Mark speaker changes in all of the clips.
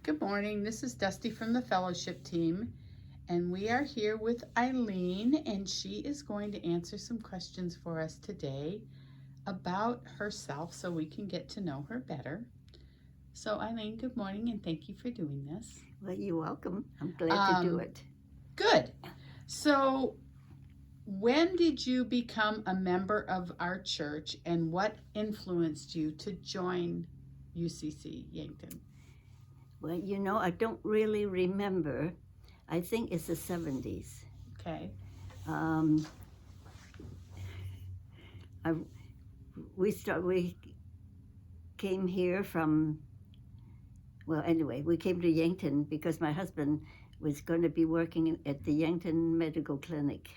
Speaker 1: Good morning. This is Dusty from the fellowship team, and we are here with Eileen, and she is going to answer some questions for us today about herself so we can get to know her better. So, Eileen, good morning, and thank you for doing this.
Speaker 2: Well, you're welcome. I'm glad to do it.
Speaker 1: Good. So, when did you become a member of our church, and what influenced you to join UCC Yankton?
Speaker 2: Well, I don't really remember. I think it's the 70s.
Speaker 1: Okay.
Speaker 2: We came here from, we came to Yankton because my husband was going to be working at the Yankton Medical Clinic.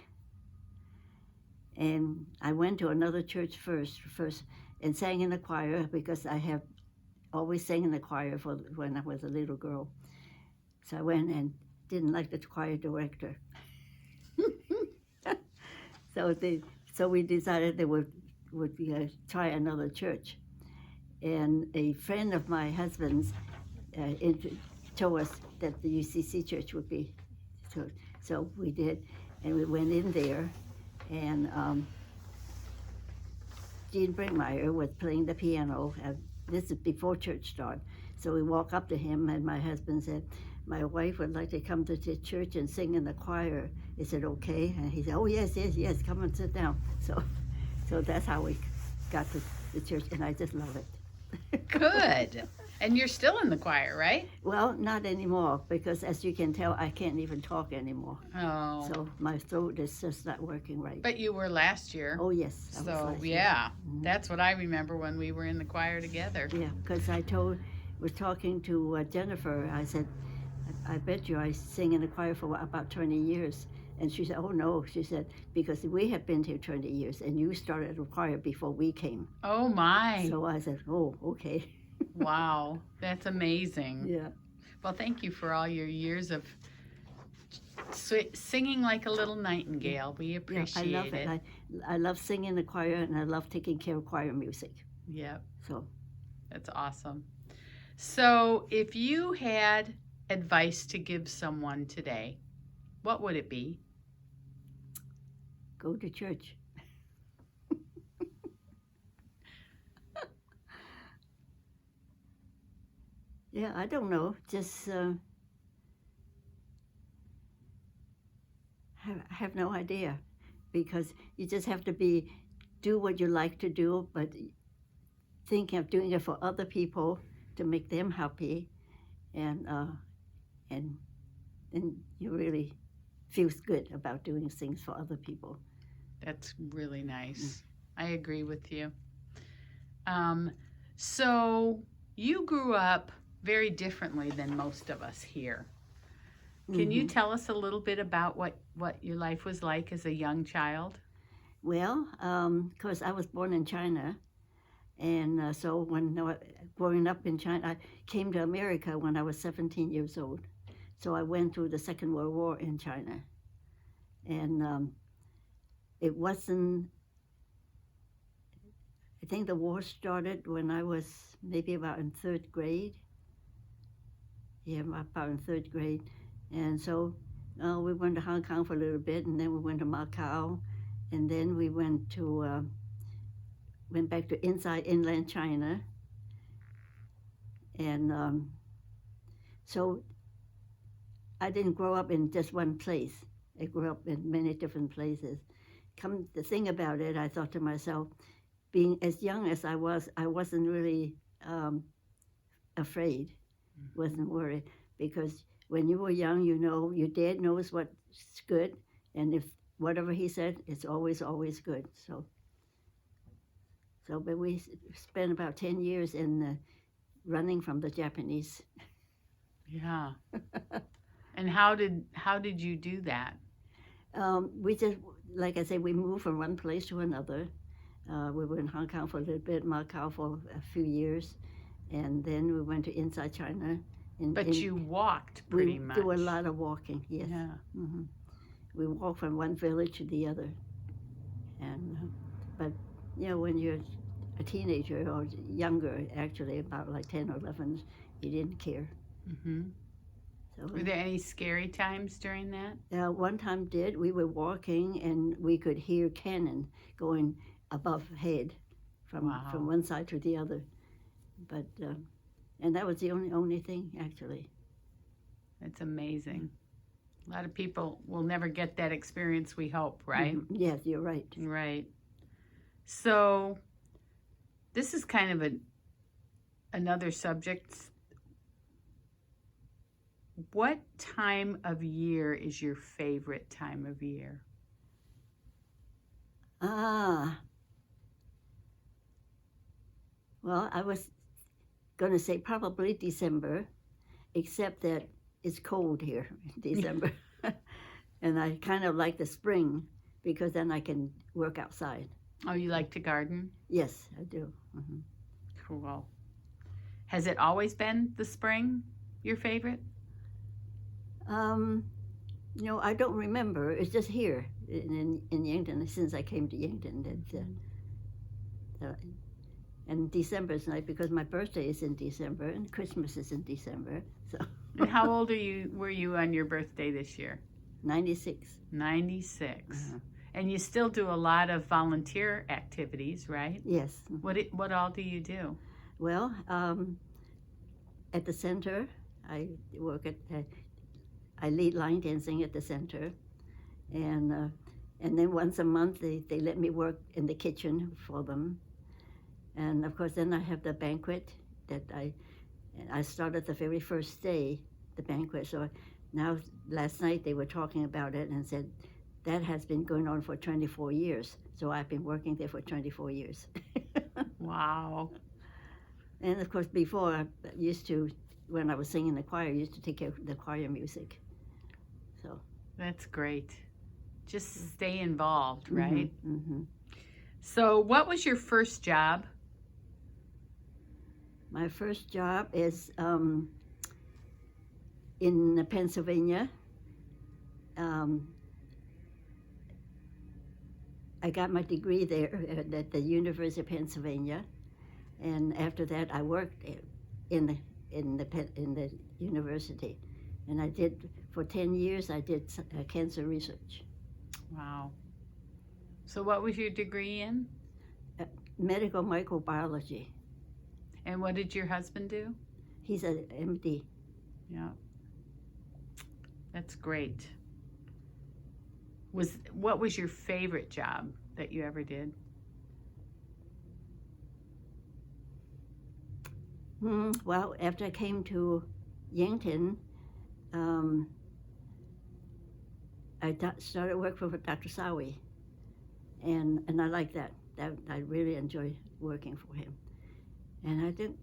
Speaker 2: And I went to another church first and sang in the choir because I have always sang in the choir when I was a little girl. So I went and didn't like the choir director. So we decided that would try another church. And a friend of my husband's told us that the UCC church would be. So we did, and we went in there, and Gene Brinkmeyer was playing the piano. This is before church started. So we walk up to him, and my husband said, "My wife would like to come to the church and sing in the choir. Is it okay?" And he said, "Oh, yes, come and sit down." So that's how we got to the church, and I just love it.
Speaker 1: Good. And you're still in the choir, right?
Speaker 2: Well, not anymore, because as you can tell, I can't even talk anymore.
Speaker 1: Oh.
Speaker 2: So my throat is just not working right.
Speaker 1: But you were last year.
Speaker 2: Oh, yes. I was last year.
Speaker 1: Mm-hmm. That's what I remember when we were in the choir together.
Speaker 2: Yeah, because was talking to Jennifer. I said, I bet you I sing in the choir for about 20 years. And she said, "Oh, no." She said, "Because we have been here 20 years, and you started the choir before we came."
Speaker 1: Oh, my.
Speaker 2: So I said, "Oh, okay."
Speaker 1: Wow, that's amazing.
Speaker 2: Yeah.
Speaker 1: Well, thank you for all your years of singing like a little nightingale. We appreciate
Speaker 2: I love it. I love singing the choir, and I love taking care of choir music.
Speaker 1: Yep.
Speaker 2: So
Speaker 1: that's awesome. So if you had advice to give someone today, what would it be?
Speaker 2: Go to church. Yeah, I don't know. Just have no idea, because you just have to do what you like to do, but think of doing it for other people to make them happy, and you really feels good about doing things for other people.
Speaker 1: That's really nice. I agree with you. So you grew up very differently than most of us here. Can you tell us a little bit about what your life was like as a young child?
Speaker 2: Well, because I was born in China, and so when growing up in China, I came to America when I was 17 years old. So I went through the Second World War in China, and it wasn't. I think the war started when I was maybe about in third grade. Yeah, about in third grade. And so we went to Hong Kong for a little bit, and then we went to Macau, and then we went back to inside inland China. And so I didn't grow up in just one place. I grew up in many different places. Come to think about it, I thought to myself, being as young as I wasn't really afraid, wasn't worried, because when you were young, your dad knows what's good, and if whatever he said, it's always good. But we spent about 10 years in running from the Japanese.
Speaker 1: Yeah. And how did you do that?
Speaker 2: We just, like I said, we moved from one place to another. We were in Hong Kong for a little bit, Macau for a few years, and then we went to inside China.
Speaker 1: But you walked pretty much.
Speaker 2: We do a lot of walking, yes.
Speaker 1: Yeah.
Speaker 2: Mm-hmm. We walked from one village to the other. But when you're a teenager or younger, actually, about like 10 or 11, you didn't care.
Speaker 1: Mm-hmm.
Speaker 2: So
Speaker 1: Were there any scary times during that?
Speaker 2: one time we were walking and we could hear cannon going above head from
Speaker 1: Wow.
Speaker 2: one side to the other. But and that was the only thing actually.
Speaker 1: It's amazing. A lot of people will never get that experience, we hope, right?
Speaker 2: Mhm. Yes, you're right.
Speaker 1: Right. So this is kind of another subject. What time of year is your favorite time of year?
Speaker 2: Ah, well, I was going to say probably December, except that it's cold here in December. And I kind of like the spring because then I can work outside.
Speaker 1: Oh, you like to garden?
Speaker 2: Yes, I do. Hmm.
Speaker 1: Cool. Has it always been the spring your favorite?
Speaker 2: I don't remember. It's just here in Yankton since I came to Yankton. And December is nice because my birthday is in December and Christmas is in December. So.
Speaker 1: And how old were you on your birthday this year?
Speaker 2: 96.
Speaker 1: 96.
Speaker 2: Uh-huh.
Speaker 1: And you still do a lot of volunteer activities, right?
Speaker 2: Yes.
Speaker 1: What all do you do?
Speaker 2: Well, at the center, I work I lead line dancing at the center, and then once a month they let me work in the kitchen for them, and of course then I have the banquet that I started the very first day, the banquet. So now last night they were talking about it and said that has been going on for 24 years. So I've been working there for 24 years.
Speaker 1: Wow.
Speaker 2: And of course before I used to, when I was singing in the choir, I used to take care of the choir music. So
Speaker 1: that's great. Just stay involved, right?
Speaker 2: Mm-hmm, mm-hmm.
Speaker 1: So what was your first job?
Speaker 2: My first job is in Pennsylvania. I got my degree there at the University of Pennsylvania, and after that I worked in the university, and I did for 10 years. I did cancer research.
Speaker 1: Wow. So what was your degree in?
Speaker 2: Medical microbiology.
Speaker 1: And what did your husband do?
Speaker 2: He's an MD.
Speaker 1: Yeah. That's great. What was your favorite job that you ever did?
Speaker 2: Well, after I came to Yankton, I started working for Dr. Sawi, and I like that. I really enjoy working for him. And I didn't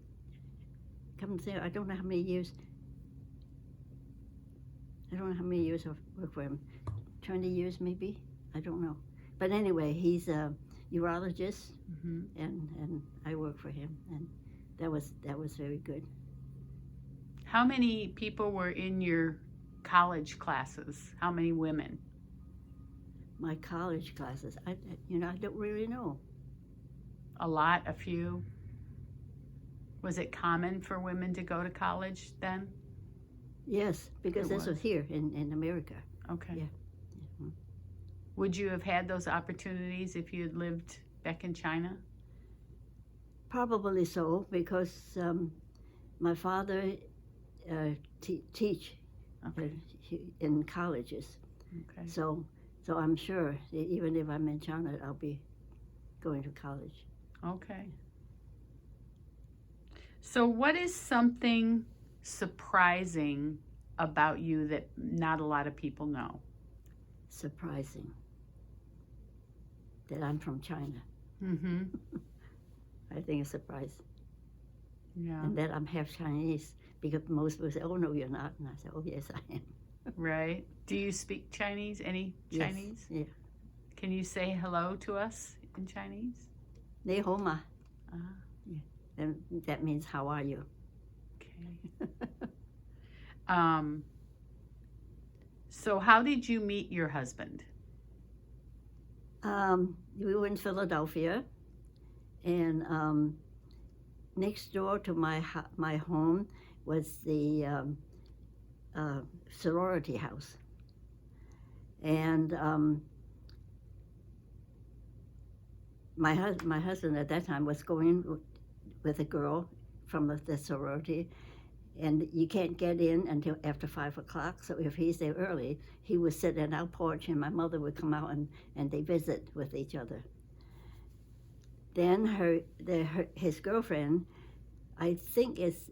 Speaker 2: come to say I don't know how many years. I don't know how many years I've worked for him. 20 years maybe. I don't know. But anyway, he's a urologist,
Speaker 1: Mm-hmm.
Speaker 2: and I work for him, and that was very good.
Speaker 1: How many people were in your college classes? How many women?
Speaker 2: My college classes, I don't really know.
Speaker 1: A lot, a few? Was it common for women to go to college then?
Speaker 2: Yes, because this was here in America.
Speaker 1: Okay.
Speaker 2: Yeah. Mm-hmm.
Speaker 1: Would you have had those opportunities if you had lived back in China?
Speaker 2: Probably so, because my father teach
Speaker 1: Okay.
Speaker 2: in colleges.
Speaker 1: Okay.
Speaker 2: So I'm sure that even if I'm in China, I'll be going to college.
Speaker 1: Okay. So what is something surprising about you that not a lot of people know?
Speaker 2: Surprising that I'm from China.
Speaker 1: Mm-hmm.
Speaker 2: I think it's a surprise.
Speaker 1: Yeah.
Speaker 2: And that I'm half Chinese, because most people say, "Oh no, you're not," and I say, "Oh yes, I am."
Speaker 1: Right. Do you speak Chinese? Any Chinese?
Speaker 2: Yes. Yeah.
Speaker 1: Can you say hello to us in Chinese?
Speaker 2: 你好嘛?
Speaker 1: Ah.
Speaker 2: Yeah. And that means how are you?
Speaker 1: Okay. So how did you meet your husband?
Speaker 2: We were in Philadelphia, and next door to my home was the sorority house. And my husband at that time was going with a girl from the sorority, and you can't get in until after 5 o'clock. So if he's there early, he would sit in our porch, and my mother would come out and they visit with each other. Then his girlfriend, I think is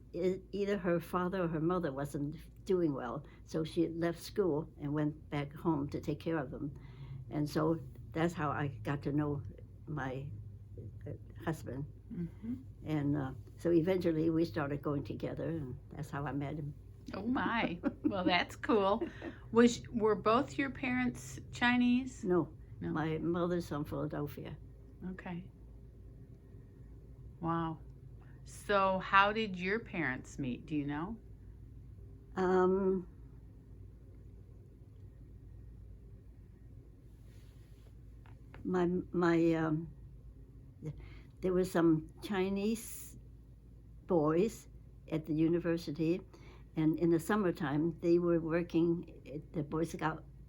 Speaker 2: either her father or her mother wasn't doing well, so she left school and went back home to take care of them. And so that's how I got to know my husband.
Speaker 1: Mm-hmm.
Speaker 2: And so eventually we started going together, and that's how I met him.
Speaker 1: Oh my! Well, that's cool. Were both your parents Chinese?
Speaker 2: No,
Speaker 1: No.
Speaker 2: my mother's from Philadelphia.
Speaker 1: Okay. Wow. So how did your parents meet? Do you know?
Speaker 2: There were some Chinese boys at the university, and in the summertime they were working at the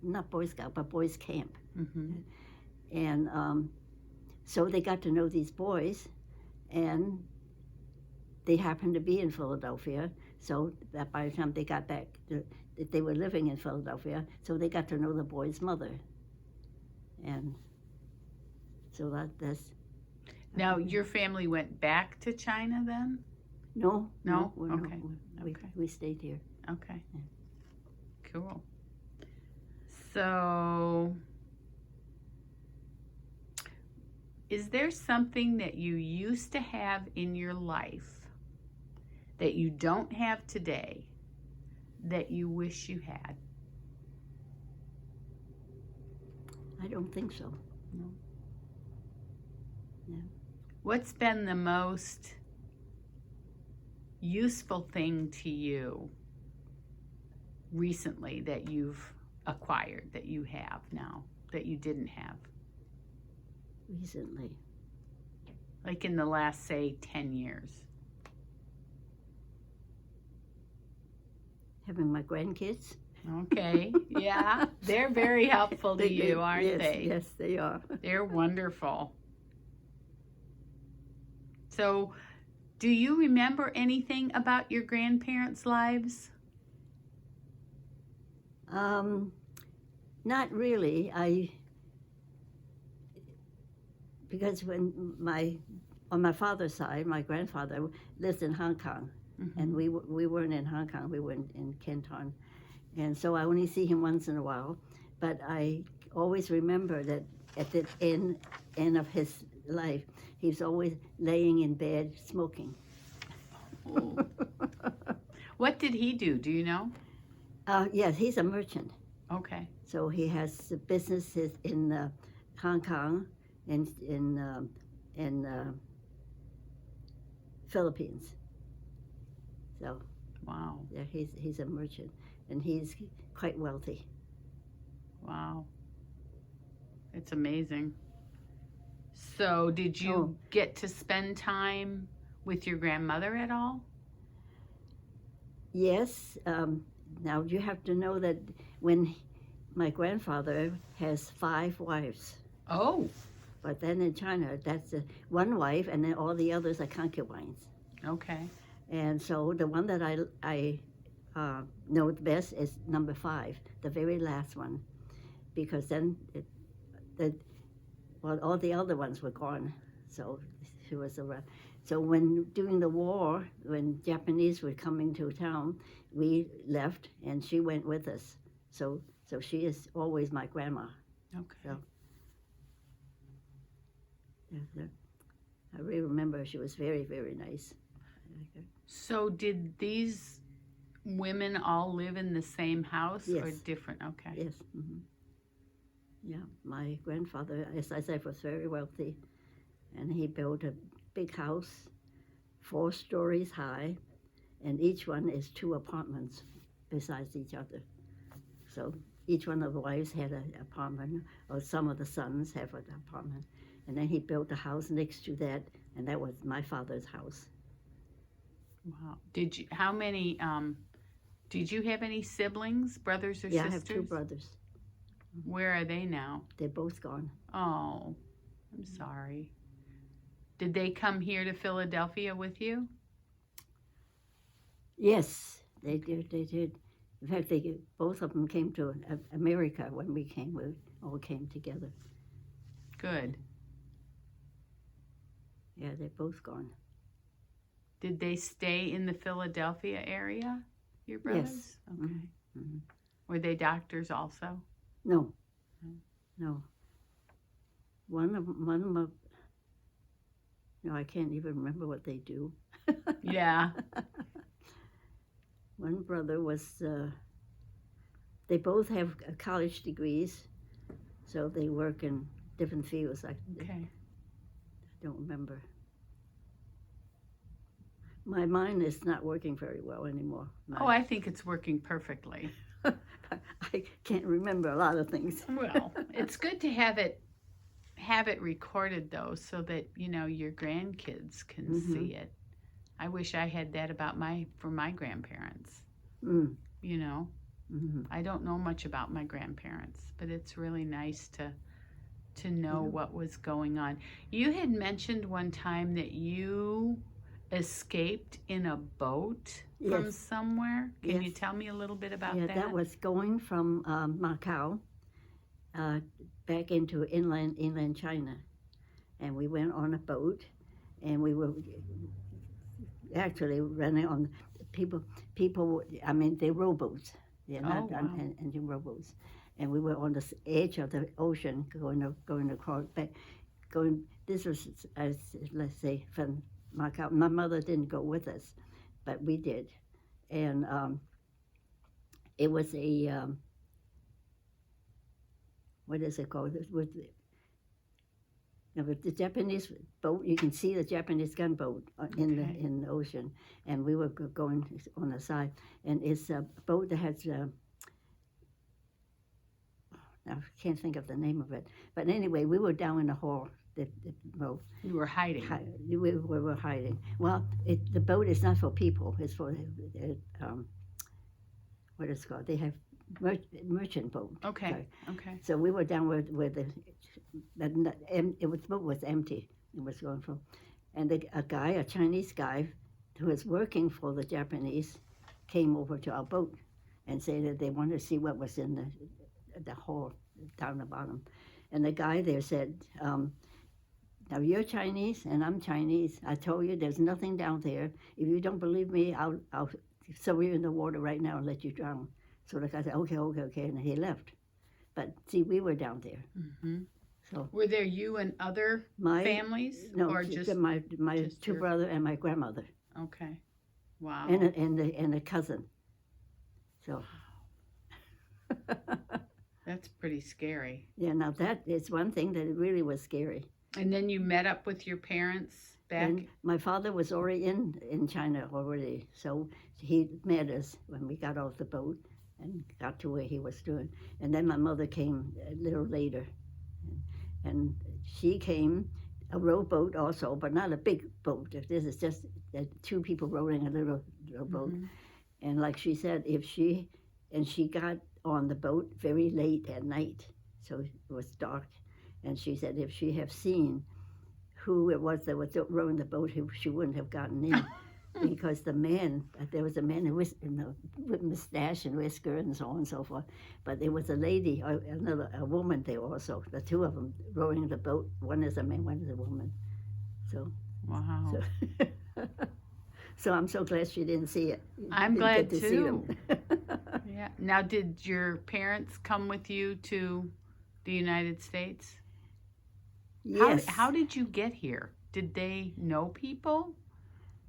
Speaker 2: not Boy Scout, but boys camp.
Speaker 1: Mm-hmm.
Speaker 2: And so they got to know these boys, and they happened to be in Philadelphia, so that by the time they got back, they were living in Philadelphia, so they got to know the boy's mother. And so that's...
Speaker 1: Now, your family went back to China then?
Speaker 2: No.
Speaker 1: Okay.
Speaker 2: We stayed here.
Speaker 1: Okay.
Speaker 2: Yeah.
Speaker 1: Cool. So, is there something that you used to have in your life that you don't have today that you wish you had?
Speaker 2: I don't think so.
Speaker 1: No.
Speaker 2: Yeah.
Speaker 1: What's been the most useful thing to you recently that you've acquired, that you have now, that you didn't have?
Speaker 2: Recently?
Speaker 1: Like in the last, say, 10 years?
Speaker 2: Having my grandkids.
Speaker 1: Okay, yeah. They're very helpful to you, aren't
Speaker 2: yes,
Speaker 1: they?
Speaker 2: Yes, they are.
Speaker 1: They're wonderful. So, do you remember anything about your grandparents' lives?
Speaker 2: Not really. Because on my father's side, my grandfather lived in Hong Kong,
Speaker 1: Mm-hmm.
Speaker 2: and we weren't in Hong Kong. We were in Canton, and so I only see him once in a while. But I always remember that at the end of his life, he was always laying in bed smoking.
Speaker 1: Oh. What did he do? Do you know?
Speaker 2: Yes, he's a merchant.
Speaker 1: Okay.
Speaker 2: So he has businesses in Hong Kong and in Philippines. So
Speaker 1: Wow.
Speaker 2: yeah, he's a merchant, and he's quite wealthy.
Speaker 1: Wow. It's amazing. So, did you get to spend time with your grandmother at all?
Speaker 2: Yes. Now you have to know that when my grandfather has 5 wives,
Speaker 1: Oh,
Speaker 2: but then in China that's one wife, and then all the others are concubines.
Speaker 1: okay.
Speaker 2: And so the one that I know the best is number 5, the very last one, because then all the other ones were gone. So she was around. So during the war, when Japanese were coming to town, we left, and she went with us. So she is always my grandma.
Speaker 1: Okay.
Speaker 2: So I really remember she was very, very nice.
Speaker 1: So, did these women all live in the same house or
Speaker 2: Yes.
Speaker 1: different? Okay.
Speaker 2: Yes. Mm-hmm. Yeah, my grandfather, as I said, was very wealthy, and he built a big house, 4 stories high, and each one is 2 apartments besides each other. So each one of the wives had an apartment, or some of the sons have an apartment, and then he built a house next to that, and that was my father's house.
Speaker 1: Wow. How many, did you have any siblings, brothers or
Speaker 2: Yeah,
Speaker 1: sisters?
Speaker 2: I have two brothers.
Speaker 1: Where are they now?
Speaker 2: They're both gone.
Speaker 1: Oh, I'm sorry. Did they come here to Philadelphia with you?
Speaker 2: Yes, they did. They did. In fact, both of them came to America when we came. We all came together.
Speaker 1: Good.
Speaker 2: Yeah, they're both gone.
Speaker 1: Did they stay in the Philadelphia area, your brothers?
Speaker 2: Yes.
Speaker 1: Okay.
Speaker 2: Mm-hmm.
Speaker 1: Were they doctors also?
Speaker 2: No,
Speaker 1: No.
Speaker 2: no. One of them, I can't even remember what they do.
Speaker 1: Yeah.
Speaker 2: One brother was, they both have college degrees, so they work in different fields. I don't remember. My mind is not working very well anymore.
Speaker 1: I think it's working perfectly.
Speaker 2: I can't remember a lot of things.
Speaker 1: Well, it's good to have it recorded though, so that your grandkids can see it. I wish I had that for my grandparents. I don't know much about my grandparents, but it's really nice to know what was going on. You had mentioned one time that you escaped in a boat from somewhere. Can you tell me a little bit about that?
Speaker 2: Yeah, that was going from Macau back into inland China. And we went on a boat, and we were actually running on people, I mean, they're rowboats. They're not engine rowboats. And we were on the edge of the ocean going across, this was, let's say, from Macau. My mother didn't go with us, but we did. And it was what is it called? With the Japanese boat, you can see the Japanese gunboat in the ocean, and we were going on the side. And it's a boat that has, I can't think of the name of it, but anyway, we were down in the hall.
Speaker 1: You were hiding.
Speaker 2: We were hiding. Well, the boat is not for people. It's for what is it called? They have merchant boat.
Speaker 1: Okay.
Speaker 2: Sorry.
Speaker 1: Okay.
Speaker 2: So we were down where the boat was empty. It was going from, and a Chinese guy, who was working for the Japanese, came over to our boat and said that they wanted to see what was in the hole down the bottom. And the guy there said, now you're Chinese and I'm Chinese. I told you there's nothing down there. If you don't believe me, I'll throw you in the water right now and let you drown. So the guy said, okay, and he left. But see, we were down there.
Speaker 1: Mm-hmm.
Speaker 2: So
Speaker 1: were there you and other families?
Speaker 2: No,
Speaker 1: or just
Speaker 2: my two brother and my grandmother.
Speaker 1: Okay. Wow.
Speaker 2: And a cousin. So.
Speaker 1: That's pretty scary.
Speaker 2: Yeah, now that is one thing that really was scary.
Speaker 1: And then you met up with your parents back?
Speaker 2: And my father was already in China already, so he met us when we got off the boat and got to where he was doing. And then my mother came a little later, and she came, a rowboat also, but not a big boat. This is just two people rowing a little boat. Mm-hmm. And like she said, she got on the boat very late at night, so it was dark. And she said if she had seen who it was that was rowing the boat, she wouldn't have gotten in. Because there was a man with mustache and whisker and so on and so forth. But there was a lady, a woman there also. The two of them rowing the boat. One is a man, one is a woman. So.
Speaker 1: Wow.
Speaker 2: So I'm so glad she didn't see it.
Speaker 1: I'm glad too. See them. Yeah. Now, did your parents come with you to the United States?
Speaker 2: Yes.
Speaker 1: How did you get here? Did they know people?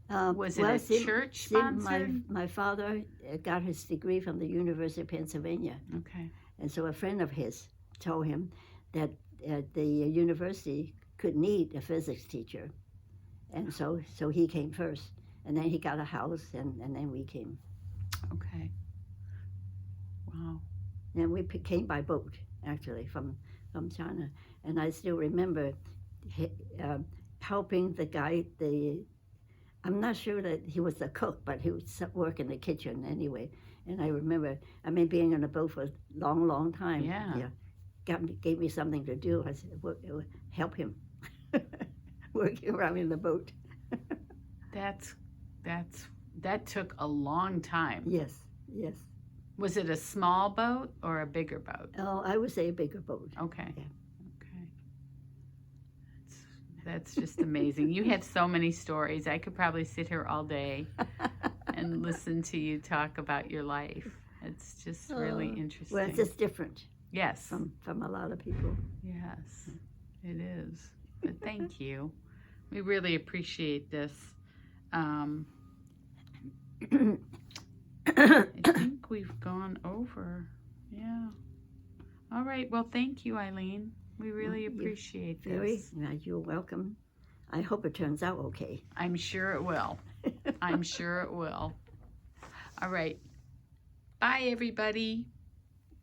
Speaker 1: Was it a church sponsored?
Speaker 2: My father got his degree from the University of Pennsylvania.
Speaker 1: Okay.
Speaker 2: And so a friend of his told him that the university could need a physics teacher. And so he came first. And then he got a house, and then we came.
Speaker 1: Okay. Wow.
Speaker 2: And we came by boat, actually, from China. And I still remember helping the guy, I'm not sure that he was the cook, but he would work in the kitchen anyway. And I remember, being on a boat for a long, long time.
Speaker 1: Yeah.
Speaker 2: Gave me something to do. I said, it would help him working around in the boat.
Speaker 1: That took a long time.
Speaker 2: Yes.
Speaker 1: Was it a small boat or a bigger boat?
Speaker 2: Oh, I would say a bigger boat.
Speaker 1: Okay.
Speaker 2: Yeah.
Speaker 1: Okay. That's just amazing. You have so many stories. I could probably sit here all day and listen to you talk about your life. It's just really interesting.
Speaker 2: Well, it's just different.
Speaker 1: Yes.
Speaker 2: From a lot of people.
Speaker 1: Yes, it is. But thank you. We really appreciate this. I think we've gone over. Yeah. All right. Well, thank you, Eileen. We really appreciate this.
Speaker 2: You're welcome. I hope it turns out okay.
Speaker 1: I'm sure it will. I'm sure it will. All right. Bye, everybody.